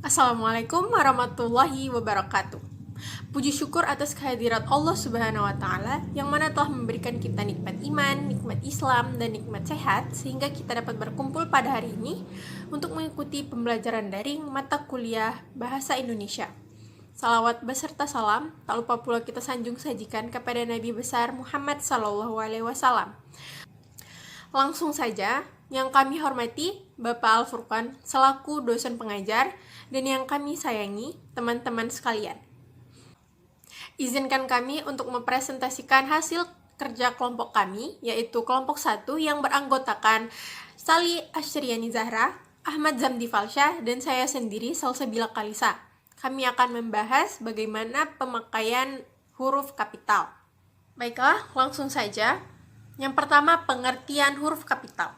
Assalamualaikum warahmatullahi wabarakatuh. Puji syukur atas kehadirat Allah Subhanahu wa Ta'ala yang mana telah memberikan kita nikmat iman, nikmat Islam, dan nikmat sehat sehingga kita dapat berkumpul pada hari ini untuk mengikuti pembelajaran daring mata kuliah Bahasa Indonesia. Salawat beserta salam tak lupa pula kita sanjung sajikan kepada Nabi besar Muhammad SAW. Langsung saja, yang kami hormati Bapak Al-Furqan selaku dosen pengajar dan yang kami sayangi teman-teman sekalian. Izinkan kami untuk mempresentasikan hasil kerja kelompok kami, yaitu kelompok 1 yang beranggotakan Sali Asyriani Zahra, Ahmad Zamdi Falsyah, dan saya sendiri Salsabila Kalisa. Kami akan membahas bagaimana pemakaian huruf kapital. Baiklah, langsung saja. Yang pertama, pengertian huruf kapital.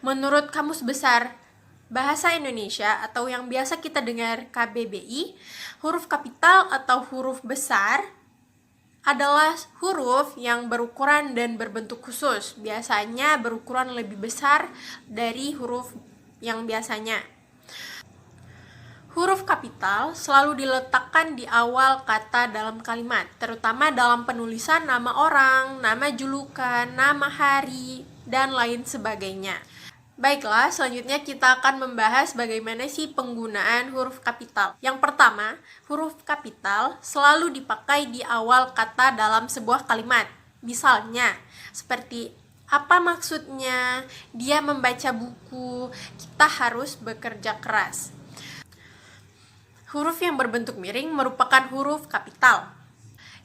Menurut Kamus Besar Bahasa Indonesia atau yang biasa kita dengar KBBI, huruf kapital atau huruf besar adalah huruf yang berukuran dan berbentuk khusus. Biasanya berukuran lebih besar dari huruf yang biasanya. Huruf kapital selalu diletakkan di awal kata dalam kalimat, terutama dalam penulisan nama orang, nama julukan, nama hari, dan lain sebagainya. Baiklah, selanjutnya kita akan membahas bagaimana sih penggunaan huruf kapital. Yang pertama, huruf kapital selalu dipakai di awal kata dalam sebuah kalimat. Misalnya, seperti apa maksudnya, dia membaca buku, kita harus bekerja keras. Huruf yang berbentuk miring merupakan huruf kapital.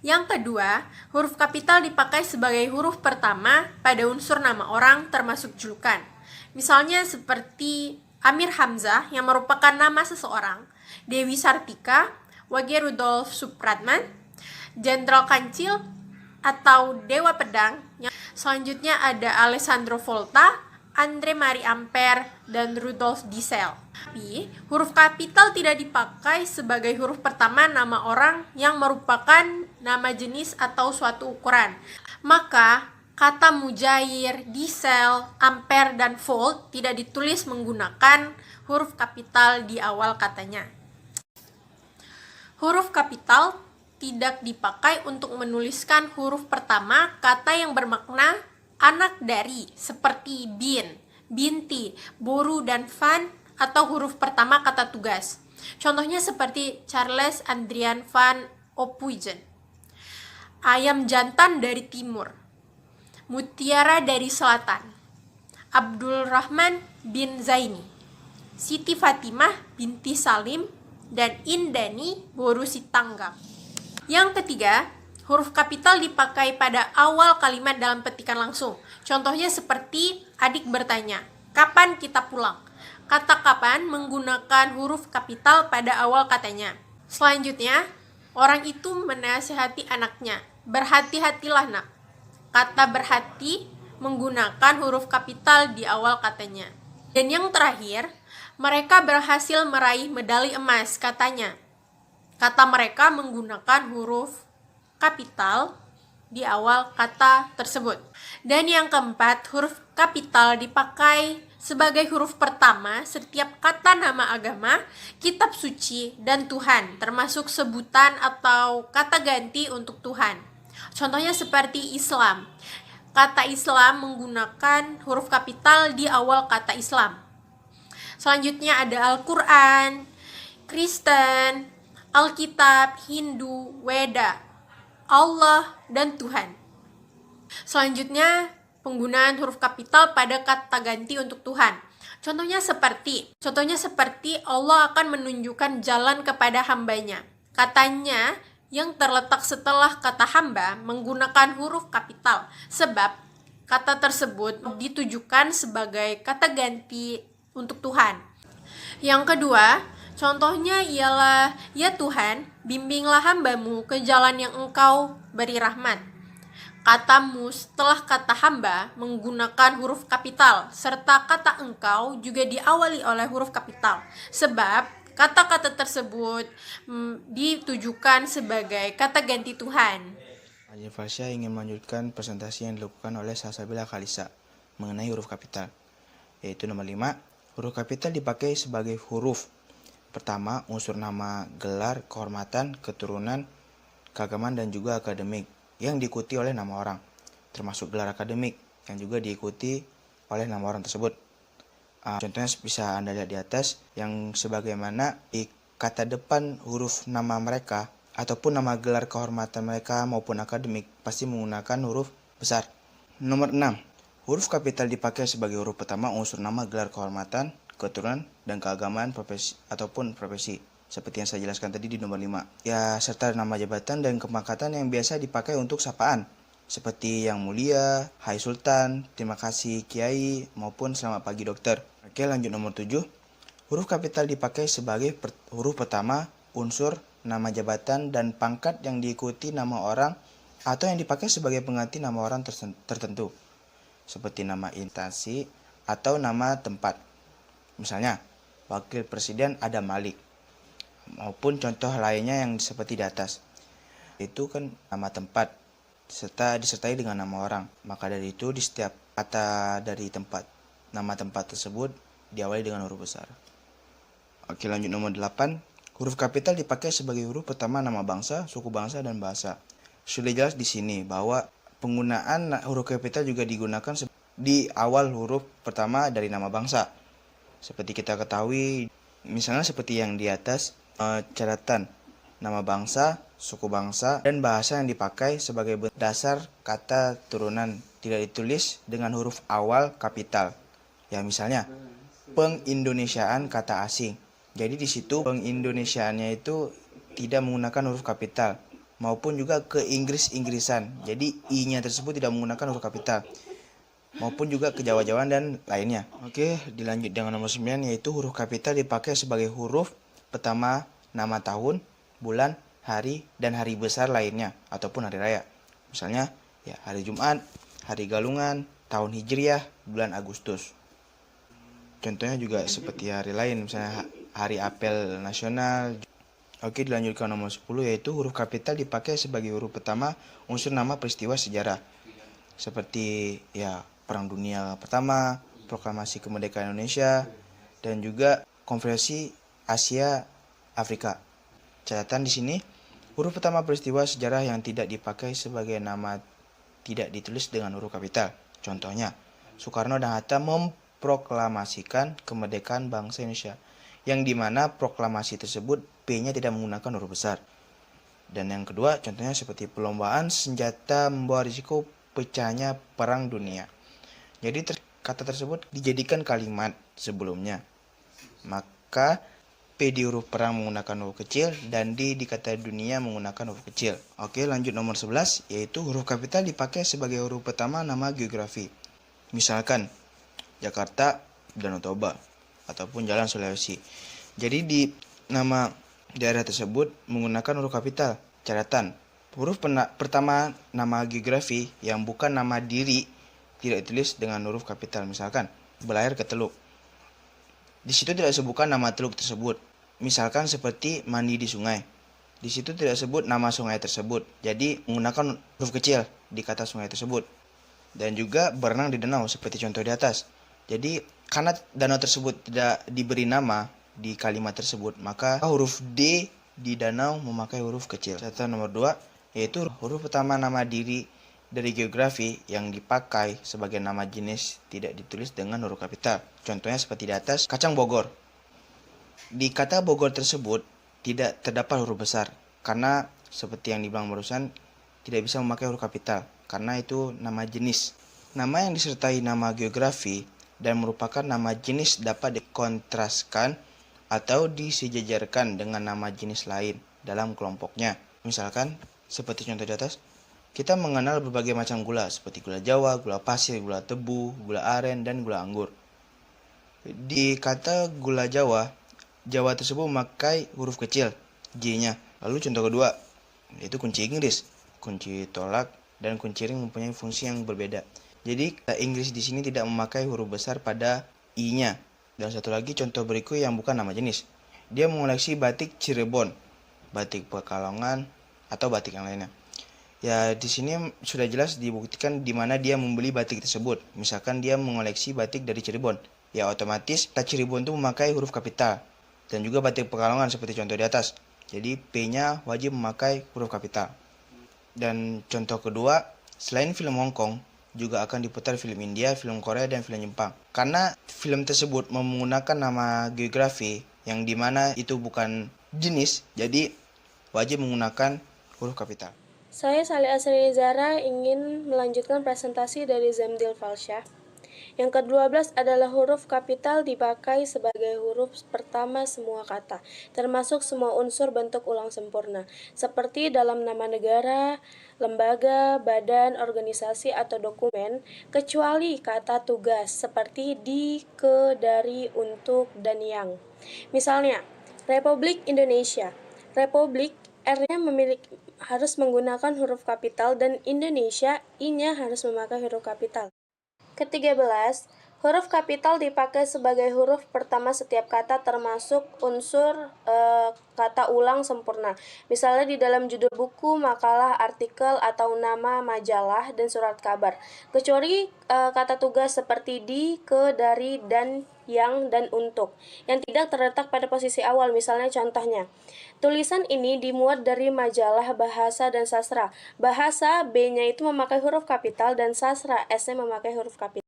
Yang kedua, huruf kapital dipakai sebagai huruf pertama pada unsur nama orang termasuk julukan. Misalnya seperti Amir Hamzah yang merupakan nama seseorang, Dewi Sartika, Wage Rudolf Supratman, Jenderal Kancil, atau Dewa Pedang. Selanjutnya ada Alessandro Volta, Andre Marie Ampere, dan Rudolf Diesel. Tapi, huruf kapital tidak dipakai sebagai huruf pertama nama orang yang merupakan nama jenis atau suatu ukuran. Maka, kata mujair, diesel, ampere, dan volt tidak ditulis menggunakan huruf kapital di awal katanya. Huruf kapital tidak dipakai untuk menuliskan huruf pertama kata yang bermakna anak dari, seperti bin, binti, boru, dan van, atau huruf pertama kata tugas. Contohnya seperti Charles Adrian van Ophuijen. Ayam jantan dari timur, mutiara dari selatan, Abdul Rahman bin Zaini, Siti Fatimah binti Salim, dan Indani boru Sitanggang. Yang ketiga, huruf kapital dipakai pada awal kalimat dalam petikan langsung. Contohnya seperti adik bertanya, kapan kita pulang? Kata kapan menggunakan huruf kapital pada awal katanya. Selanjutnya, orang itu menasihati anaknya, berhati-hatilah nak. Kata berhati menggunakan huruf kapital di awal katanya. Dan yang terakhir, mereka berhasil meraih medali emas katanya. Kata mereka menggunakan huruf kapital di awal kata tersebut. Dan yang keempat, huruf kapital dipakai sebagai huruf pertama setiap kata nama agama, kitab suci, dan Tuhan, termasuk sebutan atau kata ganti untuk Tuhan. Contohnya seperti Islam. Kata Islam menggunakan huruf kapital di awal kata Islam. Selanjutnya ada Al-Quran, Kristen, Alkitab, Hindu, Weda, Allah, dan Tuhan. Selanjutnya, penggunaan huruf kapital pada kata ganti untuk Tuhan. Contohnya seperti Allah akan menunjukkan jalan kepada hambanya. Katanya yang terletak setelah kata hamba menggunakan huruf kapital, sebab kata tersebut ditujukan sebagai kata ganti untuk Tuhan. Yang kedua, contohnya ialah, ya Tuhan, bimbinglah hambamu ke jalan yang engkau beri rahmat. Katamu setelah kata hamba menggunakan huruf kapital, serta kata engkau juga diawali oleh huruf kapital, sebab kata-kata tersebut ditujukan sebagai kata ganti Tuhan. Ajin Fasya ingin melanjutkan presentasi yang dilakukan oleh Salsabila Kalisa mengenai huruf kapital, yaitu nomor 5, huruf kapital dipakai sebagai huruf Pertama, unsur nama, gelar, kehormatan, keturunan, keagamaan, dan juga akademik yang diikuti oleh nama orang, termasuk gelar akademik yang juga diikuti oleh nama orang tersebut. Contohnya bisa Anda lihat di atas, yang sebagaimana di kata depan huruf nama mereka ataupun nama gelar kehormatan mereka maupun akademik pasti menggunakan huruf besar. Nomor 6. Huruf kapital dipakai sebagai huruf pertama unsur nama, gelar kehormatan, keturunan, dan keagamaan profesi ataupun profesi. Seperti yang saya jelaskan tadi di nomor 5. Ya, serta nama jabatan dan kepangkatan yang biasa dipakai untuk sapaan. Seperti yang mulia, hai sultan, terima kasih kiai, maupun selamat pagi dokter. Oke, lanjut nomor 7. Huruf kapital dipakai sebagai huruf pertama unsur nama jabatan dan pangkat yang diikuti nama orang atau yang dipakai sebagai pengganti nama orang tertentu. Seperti nama instansi atau nama tempat. Misalnya, Wakil Presiden Adam Malik. Maupun contoh lainnya yang seperti di atas. Itu kan nama tempat serta disertai dengan nama orang. Maka dari itu di setiap kata dari nama tempat tersebut diawali dengan huruf besar. Oke, lanjut nomor 8. Huruf kapital dipakai sebagai huruf pertama nama bangsa, suku bangsa, dan bahasa. Sudah jelas di sini bahwa penggunaan huruf kapital juga digunakan di awal huruf pertama dari nama bangsa. Seperti kita ketahui, misalnya seperti yang di atas, catatan nama bangsa, suku bangsa, dan bahasa yang dipakai sebagai dasar kata turunan tidak ditulis dengan huruf awal kapital. Ya, misalnya pengindonesiaan kata asing. Jadi di situ pengindonesiaannya itu tidak menggunakan huruf kapital, maupun juga ke Inggrisan. Jadi i-nya tersebut tidak menggunakan huruf kapital, maupun juga ke Jawa-Jawaan dan lainnya. Oke, dilanjut dengan nomor 9, yaitu huruf kapital dipakai sebagai huruf pertama nama tahun, bulan, hari, dan hari besar lainnya ataupun hari raya. Misalnya ya hari Jumat, hari Galungan, tahun Hijriah, bulan Agustus. Contohnya juga seperti hari lain, misalnya hari apel nasional. Oke, dilanjutkan nomor 10, yaitu huruf kapital dipakai sebagai huruf pertama unsur nama peristiwa sejarah. Seperti ya Perang Dunia Pertama, Proklamasi Kemerdekaan Indonesia, dan juga Konferensi Asia Afrika. Catatan di sini, huruf pertama peristiwa sejarah yang tidak dipakai sebagai nama tidak ditulis dengan huruf kapital. Contohnya, Soekarno dan Hatta memproklamasikan kemerdekaan bangsa Indonesia, yang dimana proklamasi tersebut P-nya tidak menggunakan huruf besar. Dan yang kedua, contohnya seperti perlombaan senjata membawa risiko pecahnya perang dunia. Jadi kata tersebut dijadikan kalimat sebelumnya. Maka P di huruf perang menggunakan huruf kecil dan D di kata dunia menggunakan huruf kecil. Oke, lanjut nomor 11, yaitu huruf kapital dipakai sebagai huruf pertama nama geografi. Misalkan Jakarta, Danau Toba, ataupun Jalan Sulawesi. Jadi di nama daerah tersebut menggunakan huruf kapital. Catatan, huruf pertama nama geografi yang bukan nama diri tidak ditulis dengan huruf kapital. Misalkan Belayar ke Teluk. Di situ tidak disebutkan nama teluk tersebut. Misalkan seperti mandi di sungai. Di situ tidak sebut nama sungai tersebut. Jadi menggunakan huruf kecil di kata sungai tersebut. Dan juga berenang di danau seperti contoh di atas. Jadi karena danau tersebut tidak diberi nama di kalimat tersebut, maka huruf D di danau memakai huruf kecil. Catatan nomor 2, yaitu huruf pertama nama diri dari geografi yang dipakai sebagai nama jenis tidak ditulis dengan huruf kapital. Contohnya seperti di atas, kacang Bogor. Di kata Bogor tersebut tidak terdapat huruf besar, karena seperti yang dibilang barusan tidak bisa memakai huruf kapital, karena itu nama jenis. Nama yang disertai nama geografi dan merupakan nama jenis dapat dikontraskan atau disejajarkan dengan nama jenis lain dalam kelompoknya. Misalkan seperti contoh di atas, kita mengenal berbagai macam gula seperti gula Jawa, gula pasir, gula tebu, gula aren, dan gula anggur. Di kata gula Jawa, Jawa tersebut memakai huruf kecil, J-nya. Lalu contoh kedua, yaitu kunci Inggris, kunci tolak, dan kunci ring mempunyai fungsi yang berbeda. Jadi kata Inggris di sini tidak memakai huruf besar pada I-nya. Dan satu lagi contoh berikut yang bukan nama jenis. Dia mengoleksi batik Cirebon, batik Pekalongan, atau batik yang lainnya. Ya, di sini sudah jelas dibuktikan di mana dia membeli batik tersebut. Misalkan dia mengoleksi batik dari Cirebon, ya otomatis kata Cirebon itu memakai huruf kapital. dan juga Batik Pekalongan seperti contoh di atas. Jadi P-nya wajib memakai huruf kapital. Dan contoh kedua, selain film Hong Kong, juga akan diputar film India, film Korea, dan film Jepang. Karena film tersebut menggunakan nama geografi yang dimana itu bukan jenis, jadi wajib menggunakan huruf kapital. Saya Sali Asri Zara ingin melanjutkan presentasi dari Zemdil Falsyah. Yang ke-12 adalah huruf kapital dipakai sebagai huruf pertama semua kata, termasuk semua unsur bentuk ulang sempurna, seperti dalam nama negara, lembaga, badan, organisasi, atau dokumen, kecuali kata tugas, seperti di, ke, dari, untuk, dan yang. Misalnya, Republik Indonesia. Republik R-nya harus menggunakan huruf kapital dan Indonesia I-nya harus memakai huruf kapital. Ke-13, huruf kapital dipakai sebagai huruf pertama setiap kata termasuk unsur kata ulang sempurna. Misalnya di dalam judul buku, makalah, artikel, atau nama majalah dan surat kabar. Kecuali kata tugas seperti di, ke, dari, dan, yang, dan untuk, yang tidak terletak pada posisi awal. Misalnya contohnya, tulisan ini dimuat dari majalah Bahasa dan Sastra. Bahasa, B-nya itu memakai huruf kapital dan sastra, S-nya memakai huruf kapital.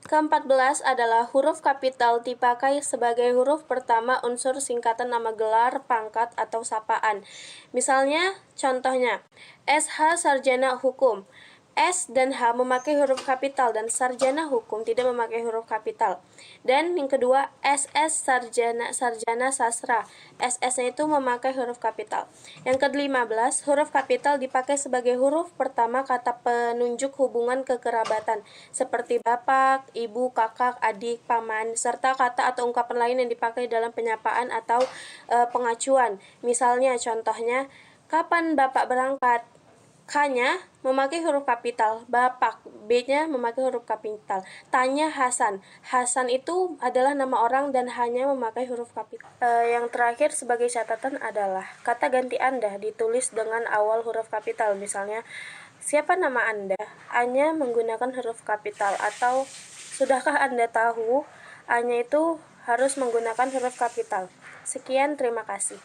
Ke-14 adalah huruf kapital dipakai sebagai huruf pertama unsur singkatan nama gelar, pangkat, atau sapaan. Misalnya, contohnya, SH Sarjana Hukum. S dan H memakai huruf kapital dan sarjana hukum tidak memakai huruf kapital. Dan yang kedua, SS Sarjana Sastra. SS-nya itu memakai huruf kapital. Yang ke-15, huruf kapital dipakai sebagai huruf pertama kata penunjuk hubungan kekerabatan, seperti bapak, ibu, kakak, adik, paman, serta kata atau ungkapan lain yang dipakai dalam penyapaan atau pengacuan. Misalnya, contohnya, kapan bapak berangkat? K-nya memakai huruf kapital, bapak, B-nya memakai huruf kapital. Tanya Hasan. Hasan itu adalah nama orang dan hanya memakai huruf kapital. Yang terakhir sebagai catatan adalah kata ganti Anda ditulis dengan awal huruf kapital. Misalnya, siapa nama Anda? A-nya menggunakan huruf kapital, atau sudahkah Anda tahu? A-nya itu harus menggunakan huruf kapital. Sekian, terima kasih.